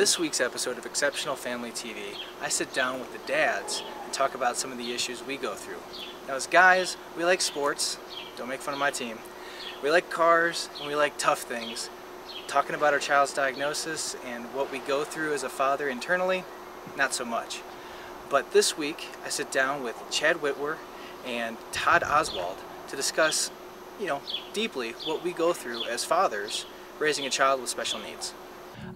this week's episode of Exceptional Family TV, I sit down with the dads and talk about some of the issues we go through. Now as guys, we like sports, don't make fun of my team. We like cars and we like tough things. Talking about our child's diagnosis and what we go through as a father internally, not so much. But this week, I sit down with Chad Whitwer and Todd Oswald to discuss, deeply what we go through as fathers raising a child with special needs.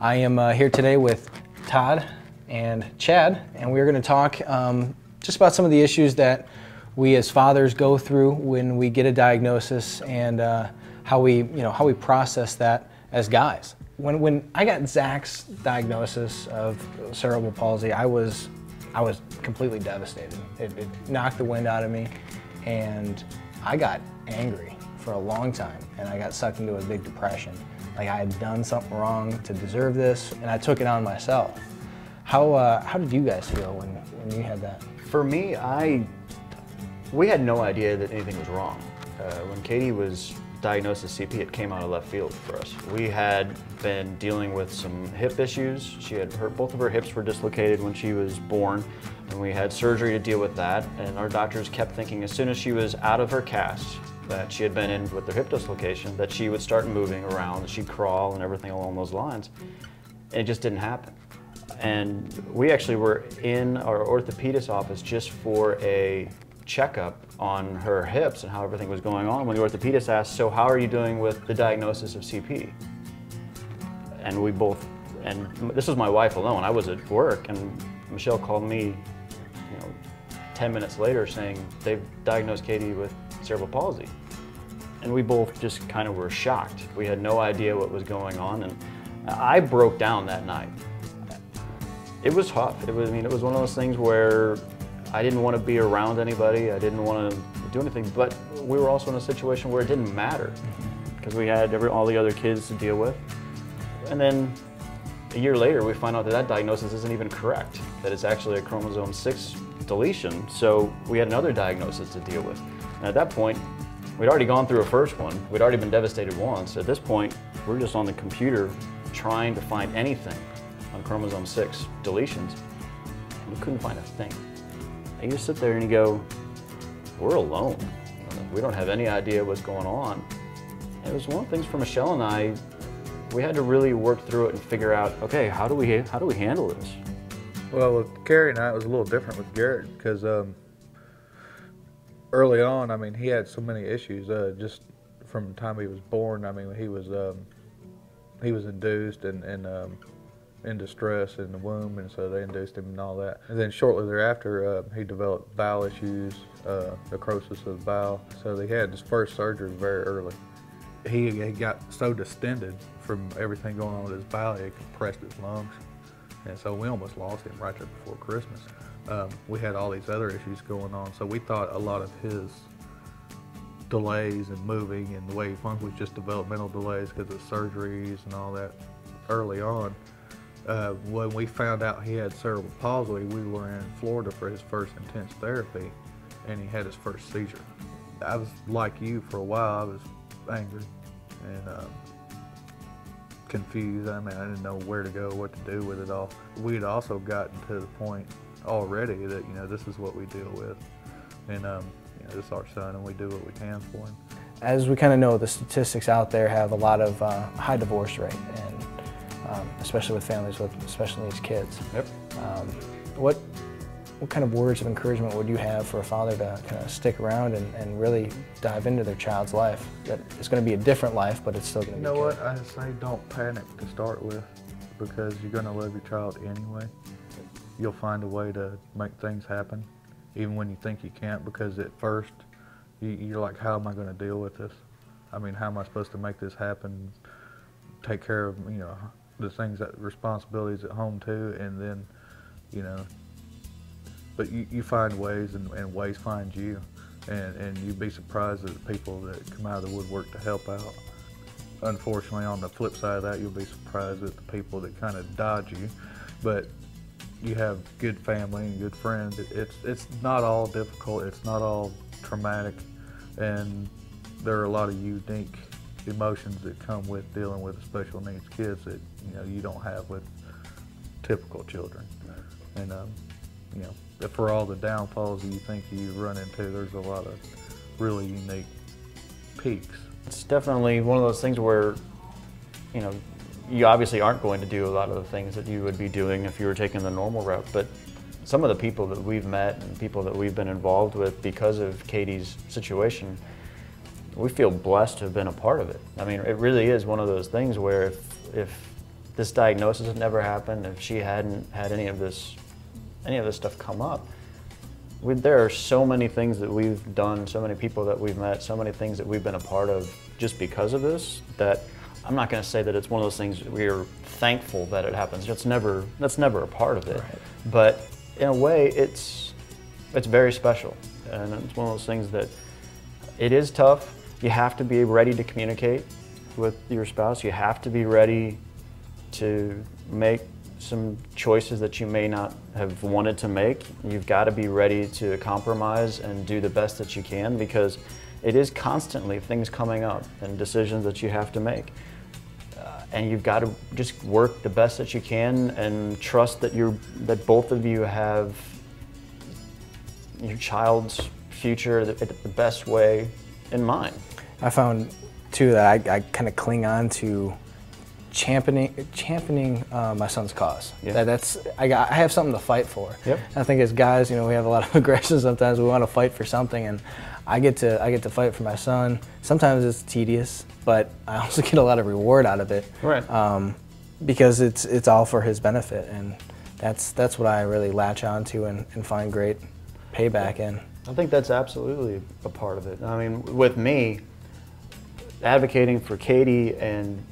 I am here today with Todd and Chad, and we're going to talk just about some of the issues that we as fathers go through when we get a diagnosis and how we process that as guys. When I got Zach's diagnosis of cerebral palsy, I was completely devastated. It knocked the wind out of me, and I got angry for a long time, and I got sucked into a big depression. Like I had done something wrong to deserve this, and I took it on myself. How did you guys feel when you had that? For me, we had no idea that anything was wrong. When Katie was diagnosed as CP, it came out of left field for us. We had been dealing with some hip issues. Both of her hips were dislocated when she was born, and we had surgery to deal with that. And our doctors kept thinking as soon as she was out of her cast that she had been in with her hip dislocation, that she would start moving around, that she'd crawl and everything along those lines. And it just didn't happen. And we actually were in our orthopedist office just for a checkup on her hips and how everything was going on when the orthopedist asked, "So how are you doing with the diagnosis of CP?" And we both, and this was my wife alone, I was at work, and Michelle called me 10 minutes later saying they've diagnosed Katie with cerebral palsy. And we both just kind of were shocked. We had no idea what was going on, and I broke down that night. It was tough. It was one of those things where I didn't want to be around anybody. I didn't want to do anything, but we were also in a situation where it didn't matter because we had all the other kids to deal with. And then a year later, we find out that diagnosis isn't even correct, that it's actually a chromosome 6 deletion. So we had another diagnosis to deal with. And at that point, we'd already gone through a first one. We'd already been devastated once. At this point, we're just on the computer trying to find anything on chromosome 6 deletions. And we couldn't find a thing. And you just sit there and you go, we're alone. We don't have any idea what's going on. And it was one of the things for Michelle and I, we had to really work through it and figure out, okay, how do we handle this? Well, with Carrie and I, it was a little different with Garrett because early on, he had so many issues. Just from the time he was born, he was induced and in distress in the womb, and so they induced him and all that. And then shortly thereafter, he developed bowel issues, necrosis of the bowel. So they had his first surgery very early. He got so distended from everything going on with his bowel, it compressed his lungs. And so we almost lost him right there before Christmas. We had all these other issues going on, so we thought a lot of his delays in moving and the way he functioned was just developmental delays because of surgeries and all that early on. When we found out he had cerebral palsy, we were in Florida for his first intense therapy, and he had his first seizure. I was like you for a while. I was angry and confused. I didn't know where to go, what to do with it all. We had also gotten to the point already that this is what we deal with, and this is our son, and we do what we can for him. As we kind of know, the statistics out there have a lot of high divorce rate, and especially with families with special needs kids. Yep. What kind of words of encouragement would you have for a father to kind of stick around and really dive into their child's life? That it's going to be a different life, but it's still going to be good. You know what? I say don't panic to start with, because you're going to love your child anyway. You'll find a way to make things happen, even when you think you can't, because at first you're like, how am I going to deal with this? How am I supposed to make this happen? Take care of, the things, responsibilities at home too, and then, but you find ways, and ways find you, and you'd be surprised at the people that come out of the woodwork to help out. Unfortunately, on the flip side of that, you'll be surprised at the people that kind of dodge you, but you have good family and good friends. It's not all difficult, it's not all traumatic, and there are a lot of unique emotions that come with dealing with special needs kids that you don't have with typical children. And you know, for all the downfalls that you think you run into, there's a lot of really unique peaks. It's definitely one of those things where, you know, you obviously aren't going to do a lot of the things that you would be doing if you were taking the normal route, but some of the people that we've met and people that we've been involved with because of Katie's situation, we feel blessed to have been a part of it. I mean, it really is one of those things where if this diagnosis had never happened, if she hadn't had any of this stuff come up, there are so many things that we've done, so many people that we've met, so many things that we've been a part of just because of this, that I'm not going to say that it's one of those things we're thankful that it happens. That's never a part of it. Right. But in a way, it's very special, and it's one of those things that it is tough. You have to be ready to communicate with your spouse. You have to be ready to make some choices that you may not have wanted to make. You've got to be ready to compromise and do the best that you can, because it is constantly things coming up and decisions that you have to make. And you've got to just work the best that you can and trust that both of you have your child's future the best way in mind. I found too that I kind of cling on to championing my son's cause. Yeah. I have something to fight for. Yep. I think as guys, you know, we have a lot of aggression sometimes. We want to fight for something, and I get to fight for my son. Sometimes it's tedious, but I also get a lot of reward out of it. Right. Because it's all for his benefit, and that's what I really latch onto and find great payback in. I think that's absolutely a part of it. I mean, with me, advocating for Katie and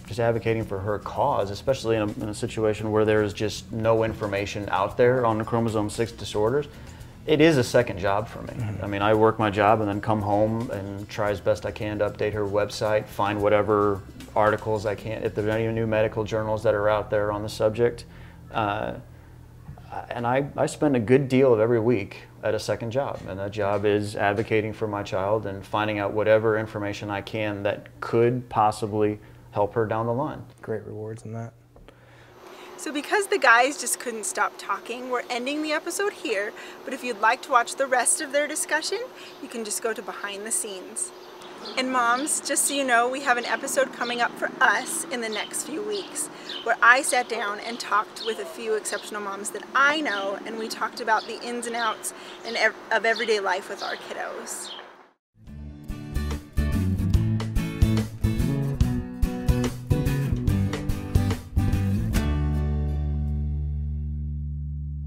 just advocating for her cause, especially in a situation where there's just no information out there on the chromosome 6 disorders, it is a second job for me. Mm-hmm. I mean, I work my job and then come home and try as best I can to update her website, find whatever articles I can, if there's any new medical journals that are out there on the subject. And I spend a good deal of every week at a second job, and that job is advocating for my child and finding out whatever information I can that could possibly help her down the line. Great rewards in that. So because the guys just couldn't stop talking, we're ending the episode here, but if you'd like to watch the rest of their discussion, you can just go to behind the scenes. And moms, just so you know, we have an episode coming up for us in the next few weeks where I sat down and talked with a few exceptional moms that I know, and we talked about the ins and outs of everyday life with our kiddos.